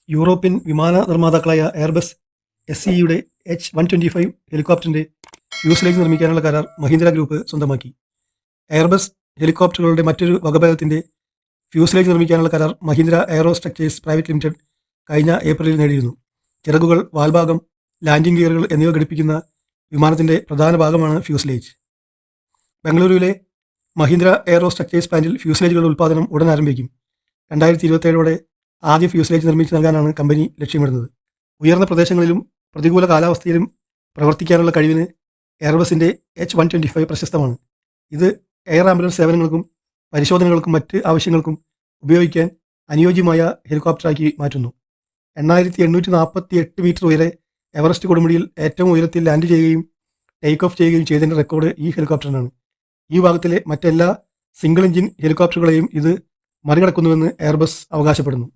European വിമാന നിർമ്മാതാക്കളായ Airbus SCEയുടെ H125 ഹെലികോപ്റ്ററിന്റെ fuselage നിർമ്മിക്കാനുള്ള കരാർ മഹീന്ദ്ര ഗ്രൂപ്പ് സ്വന്തമാക്കി. എയർബസ് ഹെലികോപ്റ്ററുകളുടെ മറ്റൊരു വകഭേദത്തിന്റെ ഫ്യൂസലേജ് നിർമ്മിക്കാനുള്ള കരാർ Mahindra aero structures private limited കഴിഞ്ഞ ഏപ്രിലിൽ നേടിയിരുന്നു. ചിറകുകൾ, വാൽഭാഗം, ലാൻഡിംഗ് ഗിയറുകൾ എന്നിവ ഘടിപ്പിക്കുന്ന വിമാനത്തിന്റെ പ്രധാന ഭാഗമാണ് ഫ്യൂസലേജ്. ബംഗളൂരുവിലെ മഹീന്ദ്ര എയറോ സ്ട്രക്ചേഴ്സ് പ്ലാന്റിൽ ഫ്യൂസലേജുകളുടെ ഉൽപ്പാദനം ഉടൻ ആരംഭിക്കും. 2027 ആദ്യ ഫ്യൂസലേജ് നിർമ്മിച്ചു നൽകാനാണ് കമ്പനി ലക്ഷ്യമിടുന്നത്. ഉയർന്ന പ്രദേശങ്ങളിലും പ്രതികൂല കാലാവസ്ഥയിലും പ്രവർത്തിക്കാനുള്ള കഴിവിന് എയർബസിന്റെ H125 പ്രശസ്തമാണ്. ഇത് എയർ ആംബുലൻസ് സേവനങ്ങൾക്കും പരിശോധനകൾക്കും മറ്റ് ആവശ്യങ്ങൾക്കും ഉപയോഗിക്കാൻ അനുയോജ്യമായ ഹെലികോപ്റ്ററാക്കി മാറ്റുന്നു. 8848 മീറ്റർ ഉയരെ എവറസ്റ്റ് കൊടുമുടിയിൽ ഏറ്റവും ഉയരത്തിൽ ലാൻഡ് ചെയ്യുകയും ടേക്ക് ഓഫ് ചെയ്യുകയും ചെയ്തതിൻ്റെ റെക്കോർഡ് ഈ ഹെലികോപ്റ്ററിനാണ്. ഈ ഭാഗത്തിലെ മറ്റെല്ലാ സിംഗിൾ എഞ്ചിൻ ഹെലികോപ്റ്ററുകളെയും ഇത് മറികടക്കുന്നുവെന്ന് എയർബസ് അവകാശപ്പെടുന്നു.